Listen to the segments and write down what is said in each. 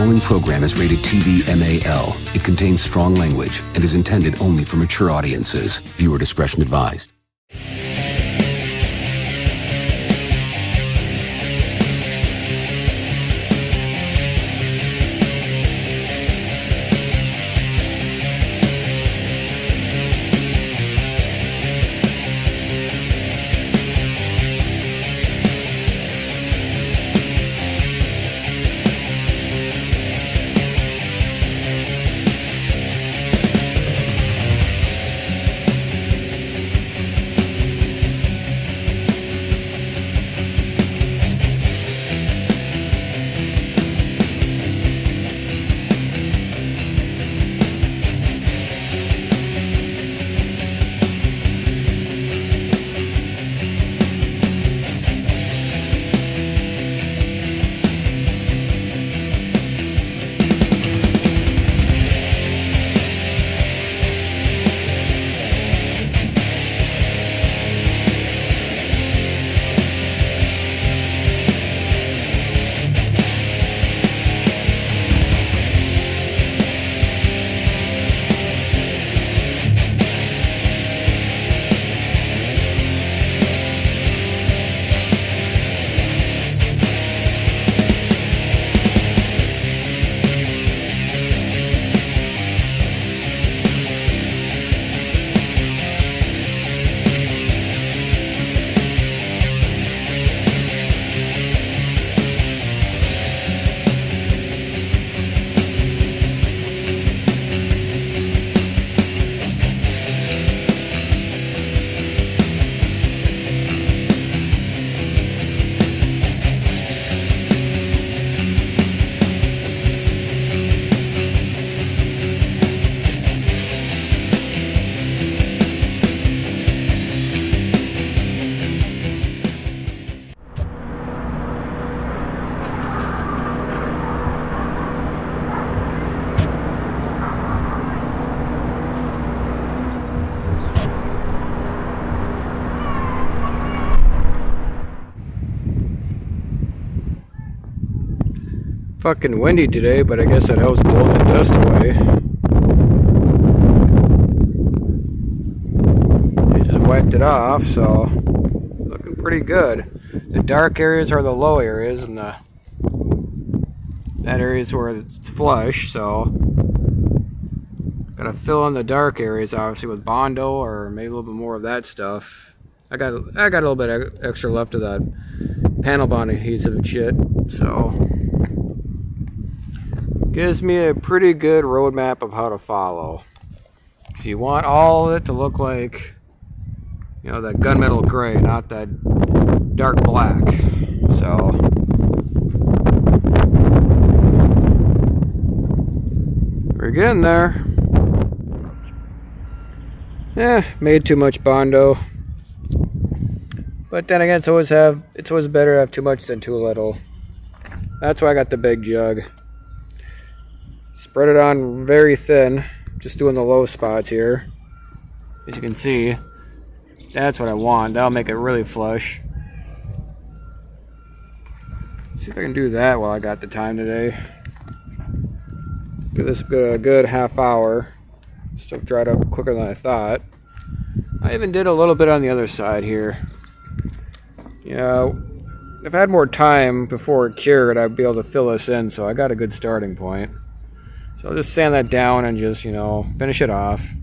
following program is rated TV MAL. It contains strong language and is intended only for mature audiences. Viewer discretion advised. Fucking windy today, but I guess that helps blow the dust away. I just wiped it off, so looking pretty good. The dark areas are the low areas, and that area is where it's flush, so gotta fill in the dark areas obviously with Bondo or maybe a little bit more of that stuff. I got a little bit extra left of that panel bond adhesive and shit, so gives me a pretty good roadmap of how to follow. So you want all of it to look like, you know, that gunmetal gray, not that dark black. So we're getting there. Yeah, made too much Bondo. But then again, it's always better to have too much than too little. That's why I got the big jug. Spread it on very thin, just doing the low spots here. As you can see, that's what I want. That'll make it really flush. See if I can do that while I got the time today. Give this a good half hour. Stuff dried up quicker than I thought. I even did a little bit on the other side here. You know, if I had more time before it cured, I'd be able to fill this in, so I got a good starting point. So I'll just sand that down and just, you know, finish it off.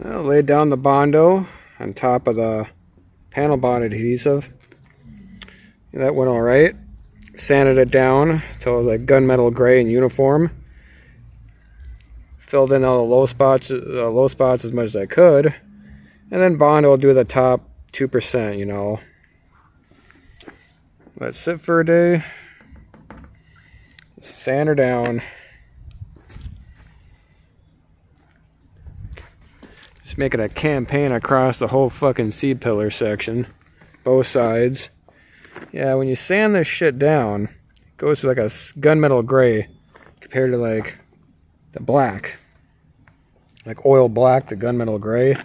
I laid down the Bondo on top of the panel bond adhesive. That went alright. Sanded it down until it was like gunmetal gray and uniform. Filled in all the low spots as much as I could. And then Bondo will do the top 2%, you know. Let it sit for a day. Sand her down. Just making a campaign across the whole fucking C-pillar section. Both sides. Yeah, when you sand this shit down, it goes to like a gunmetal gray compared to like the black. Like oil black to gunmetal gray.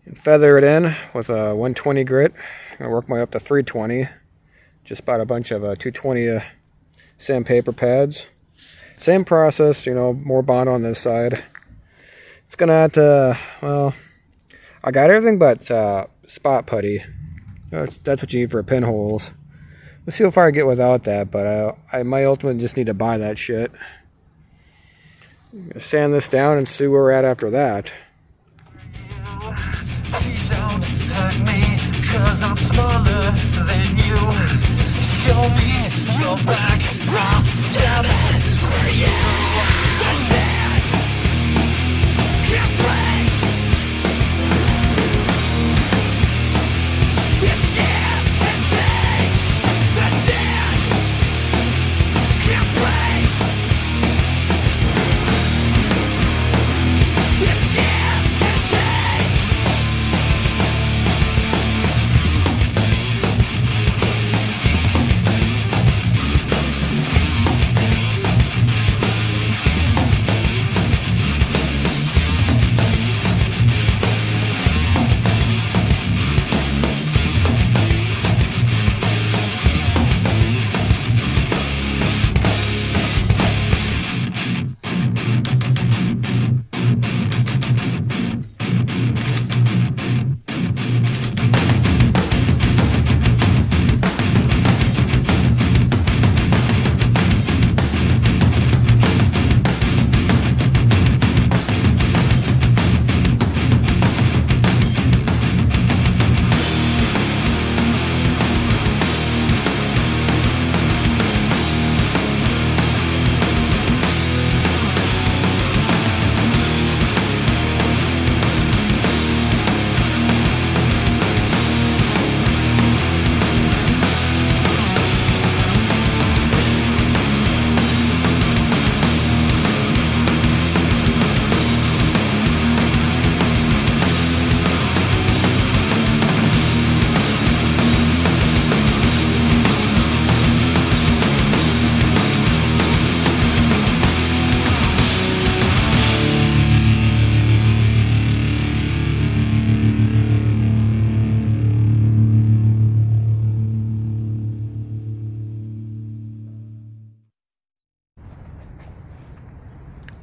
And feather it in with a 120 grit. I'm going to work my way up to 320. Just bought a bunch of 220 sandpaper pads. Same process, you know, more bond on this side. It's going to have to, well, I got everything but spot putty. That's what you need for pinholes. Let's see how far I get without that, but I might ultimately just need to buy that shit. Sand this down and see where we're at after that. Please don't hurt me, 'cause I'm smaller than you. Show me your back, I'll stab it for you. The dead can't play. It's give and take. The dead can't play. It's give and take.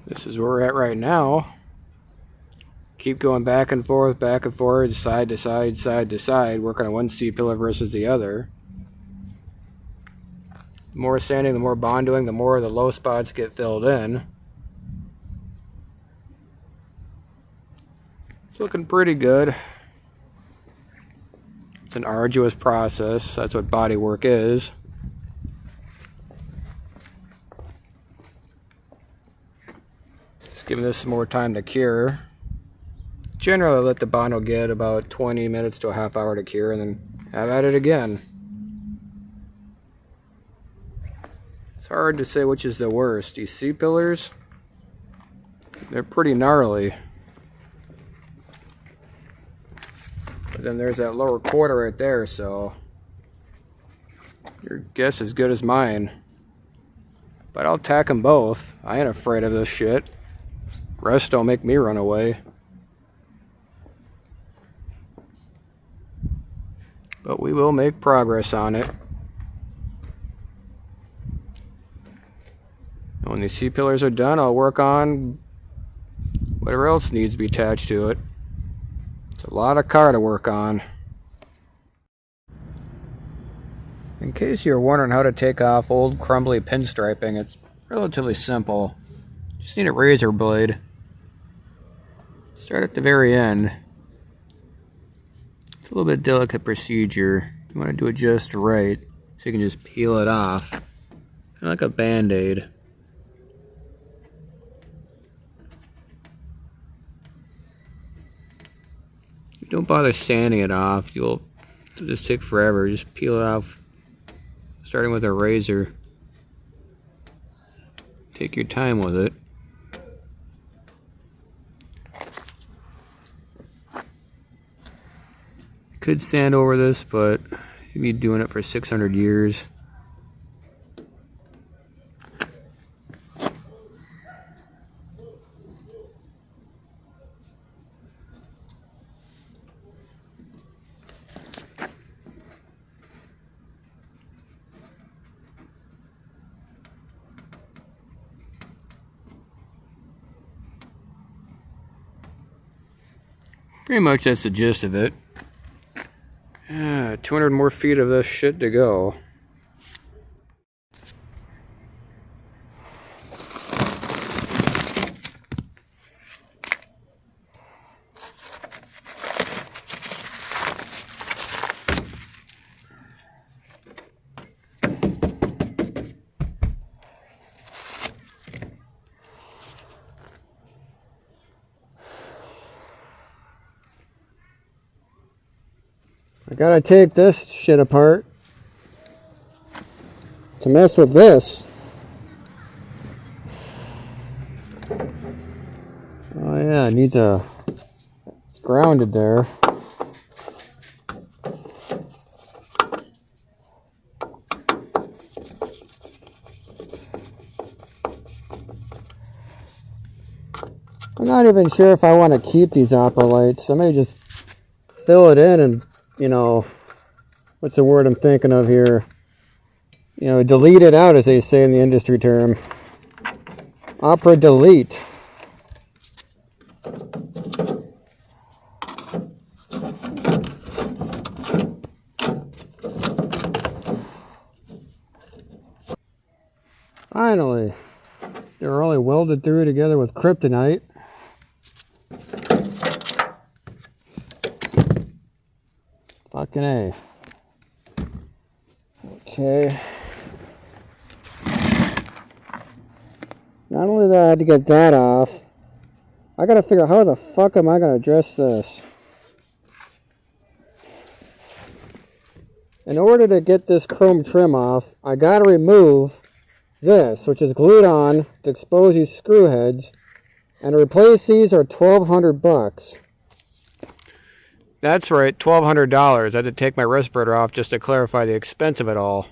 This is where we're at right now. Keep going back and forth, side to side, side to side, working on one C-pillar versus the other. The more sanding, the more bondoing, the more the low spots get filled in. It's looking pretty good. It's an arduous process. That's what bodywork is. Just giving this some more time to cure. Generally, I let the Bondo get about 20 minutes to a half hour to cure and then have at it again. It's hard to say which is the worst. These C-pillars, they're pretty gnarly. But then there's that lower quarter right there, so your guess is as good as mine. But I'll tack them both. I ain't afraid of this shit. Rest don't make me run away. But we will make progress on it. And when these C-pillars are done, I'll work on whatever else needs to be attached to it. It's a lot of car to work on. In case you're wondering how to take off old crumbly pinstriping, it's relatively simple. Just need a razor blade. Start at the very end. It's a little bit delicate procedure. You want to do it just right so you can just peel it off. Kind of like a band-aid. Don't bother sanding it off. It'll just take forever. Just peel it off, starting with a razor. Take your time with it. You could sand over this, but you'd be doing it for 600 years. Pretty much that's the gist of it. 200 more feet of this shit to go. I gotta take this shit apart to mess with this. Oh yeah, it needs a... It's grounded there. I'm not even sure if I want to keep these opera lights. I may just fill it in and, you know, what's the word I'm thinking of here? You know, delete it out, as they say in the industry term. Opera delete. Finally, they were only welded through together with kryptonite. Fucking A. Okay. Not only that I had to get that off, I gotta figure out how the fuck am I gonna address this. In order to get this chrome trim off, I gotta remove this, which is glued on to expose these screw heads, and to replace these are $1,200. That's right, $1,200. I had to take my respirator off just to clarify the expense of it all.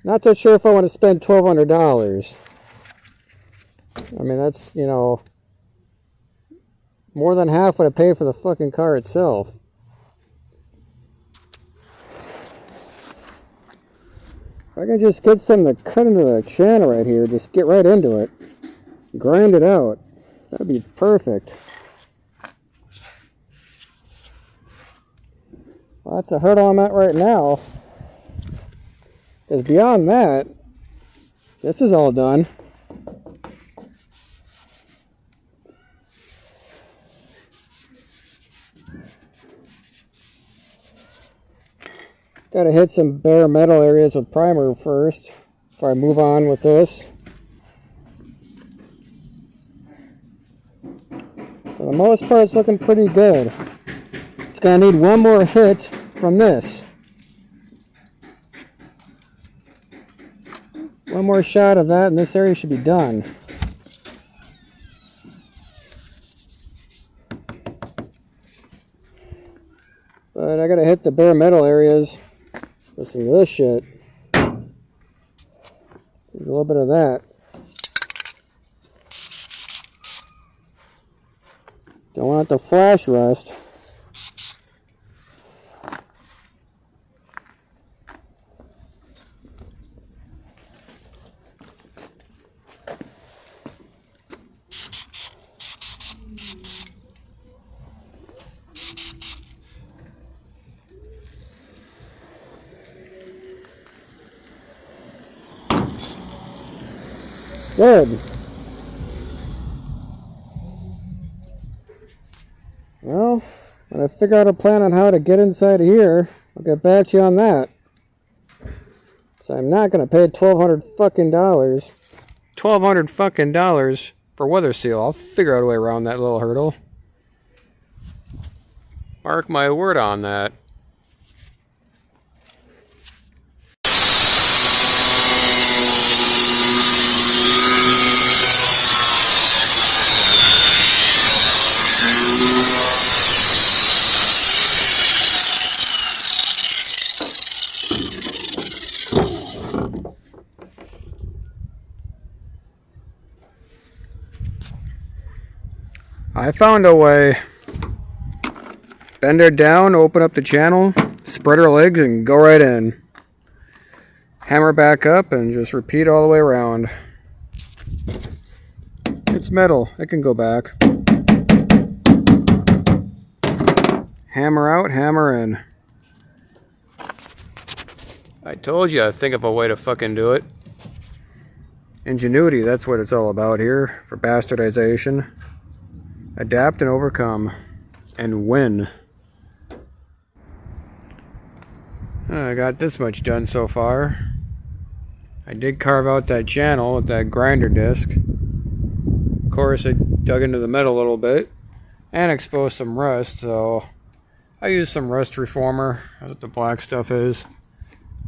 Not so sure if I want to spend $1,200. I mean, that's, you know, more than half what I paid for the fucking car itself. If I can just get something to cut into the channel right here, just get right into it, grind it out, that'd be perfect. Well, that's a hurdle I'm at right now. Because beyond that, this is all done. Gotta hit some bare metal areas with primer first before I move on with this. For the most part, it's looking pretty good. It's gonna need one more hit from this. One more shot of that and this area should be done. But I gotta hit the bare metal areas with some of this shit. There's a little bit of that. Don't want it to flash rust. Good. Well, when I figure out a plan on how to get inside of here, I'll get back to you on that. So I'm not gonna pay $1,200 fucking dollars. $1,200 fucking dollars for weather seal. I'll figure out a way around that little hurdle. Mark my word on that. I found a way. Bend her down, open up the channel, spread her legs, and go right in. Hammer back up and just repeat all the way around. It's metal, it can go back. Hammer out, hammer in. I told you I'd think of a way to fucking do it. Ingenuity, that's what it's all about here for bastardization. Adapt and overcome. And win. I got this much done so far. I did carve out that channel with that grinder disc. Of course, I dug into the metal a little bit and exposed some rust, so I used some rust reformer. That's what the black stuff is.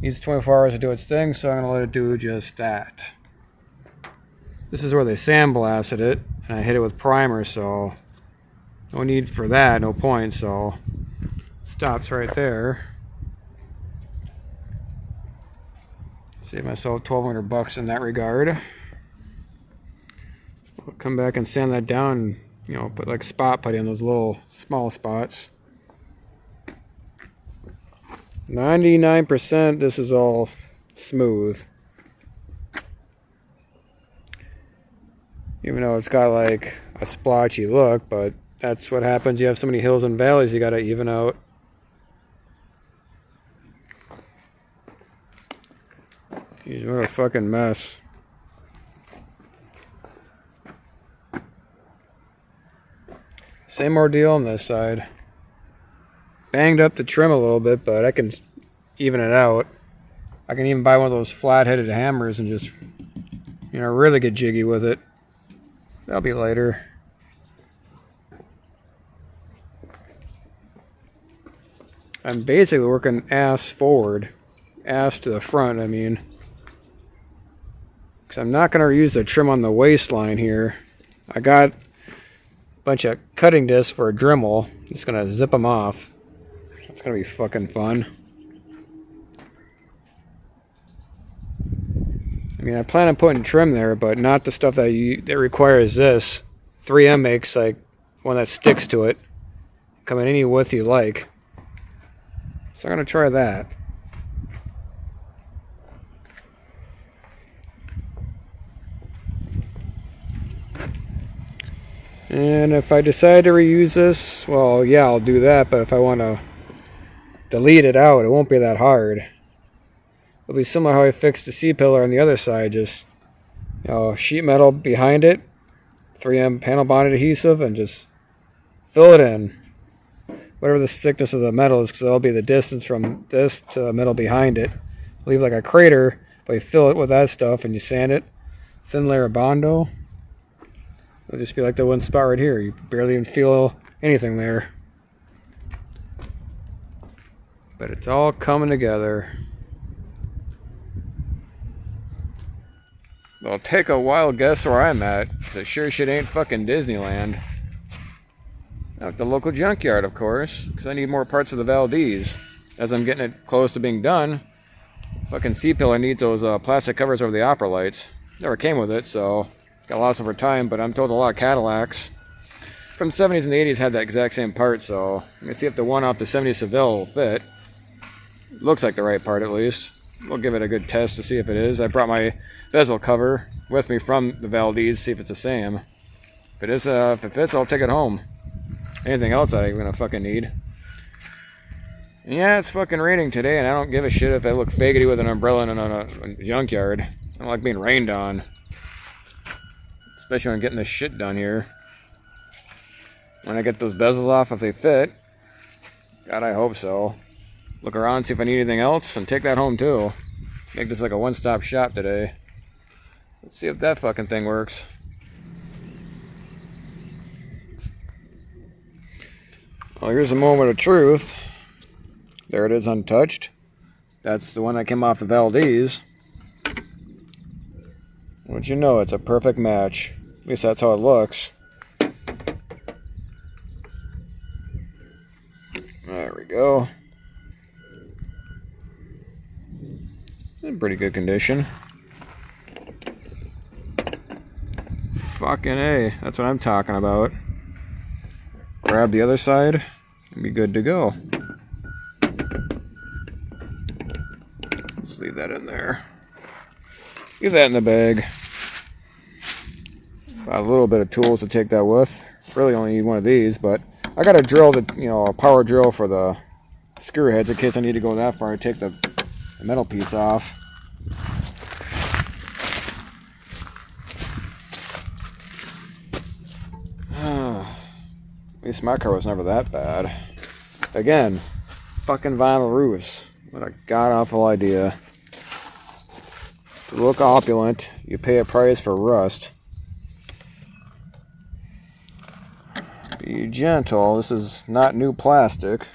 Needs 24 hours to do its thing, so I'm going to let it do just that. This is where they sandblasted it, and I hit it with primer, so no need for that, no point, so stops right there. Save myself $1,200 in that regard. I'll come back and sand that down, you know, put like spot putty on those little small spots. 99% this is all smooth. Even though it's got like a splotchy look, but that's what happens. You have so many hills and valleys you gotta even out. Jeez, what a fucking mess. Same ordeal on this side. Banged up the trim a little bit, but I can even it out. I can even buy one of those flat-headed hammers and just, you know, really get jiggy with it. That'll be later. I'm basically working ass forward. Ass to the front, I mean. Because I'm not going to use the trim on the waistline here. I got a bunch of cutting discs for a Dremel. Just going to zip them off. It's going to be fucking fun. I mean, I plan on putting trim there, but not the stuff that requires this. 3M makes like one that sticks to it. Come in any width you like. So I'm going to try that. And if I decide to reuse this, well, yeah, I'll do that. But if I want to delete it out, it won't be that hard. It'll be similar how I fixed the C-pillar on the other side. Just, you know, sheet metal behind it, 3M panel bonded adhesive, and just fill it in. Whatever the thickness of the metal is, because that'll be the distance from this to the metal behind it. Leave like a crater, but you fill it with that stuff and you sand it. Thin layer of Bondo. It'll just be like the one spot right here. You barely even feel anything there. But it's all coming together. Well, take a wild guess where I'm at, because it sure shit ain't fucking Disneyland. At the local junkyard, of course, because I need more parts of the Valdez. As I'm getting it close to being done, fucking C-pillar needs those plastic covers over the opera lights. Never came with it, so got lost over time, but I'm told a lot of Cadillacs from the 70s and the 80s had that exact same part, so I'm going to see if the one off the 70 Seville will fit. Looks like the right part, at least. We'll give it a good test to see if it is. I brought my bezel cover with me from the Valdez to see if it's the same. If it is, if it fits, I'll take it home. Anything else I'm gonna fucking need. And yeah, it's fucking raining today, and I don't give a shit if I look faggoty with an umbrella in a junkyard. I don't like being rained on. Especially when I'm getting this shit done here. when I get those bezels off, if they fit. God, I hope so. Look around, see if I need anything else, and take that home too. Make this like a one-stop shop today. Let's see if that fucking thing works. Well, here's a moment of truth. There it is, untouched. That's the one that came off the Valdez. Wouldn't you know, it's a perfect match. At least that's how it looks. There we go. In pretty good condition. Fucking A, that's what I'm talking about. Grab the other side and be good to go. Let's leave that in there. Leave that in the bag. Got a little bit of tools to take that with. Really only need one of these, but I got a drill that, a power drill for the screw heads in case I need to go that far and take the metal piece off. At least my car was never that bad. Again, fucking vinyl roofs. What a god-awful idea. To look opulent, you pay a price for rust. Be gentle, this is not new plastic.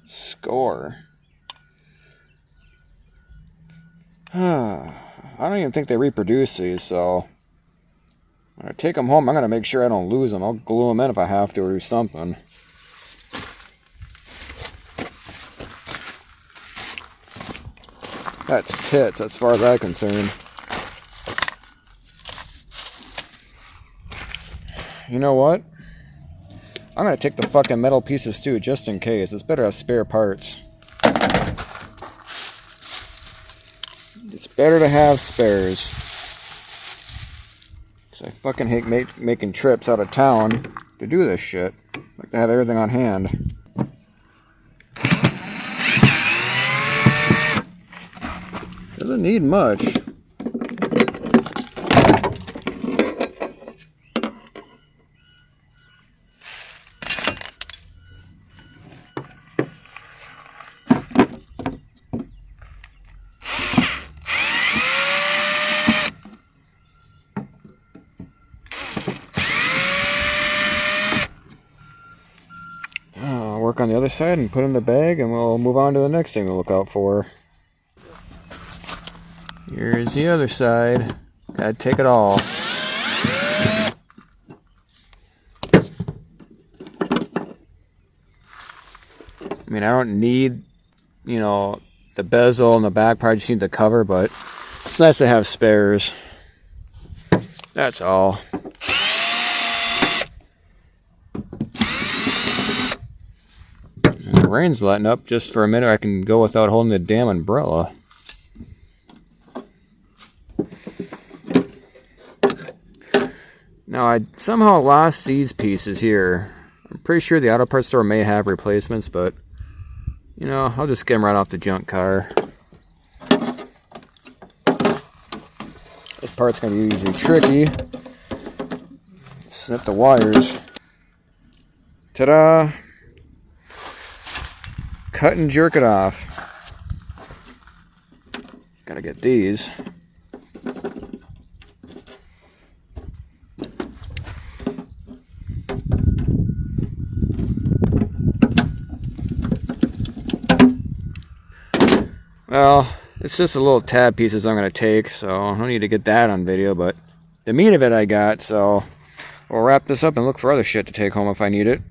Score. I don't even think they reproduce these, so when I take them home, I'm going to make sure I don't lose them. I'll glue them in if I have to or do something. That's tits, as far as I'm concerned. You know what? I'm going to take the fucking metal pieces too, just in case. It's better to have spare parts. It's better to have spares. Because I fucking hate making trips out of town to do this shit. I like to have everything on hand. Doesn't need much. Work on the other side and put in the bag, and we'll move on to the next thing to look out for. Here's the other side. Gotta take it all. I mean, I don't need, the bezel and the back part. I just need the cover, but it's nice to have spares. That's all. The rain's letting up. Just for a minute I can go without holding the damn umbrella. Now I somehow lost these pieces here. I'm pretty sure the auto parts store may have replacements, but I'll just get them right off the junk car. This part's going to be usually tricky. Snip the wires. Ta-da! Cut and jerk it off. Gotta get these. Well, it's just the little tab pieces I'm gonna take, so I don't need to get that on video, but the meat of it I got, so we'll wrap this up and look for other shit to take home if I need it.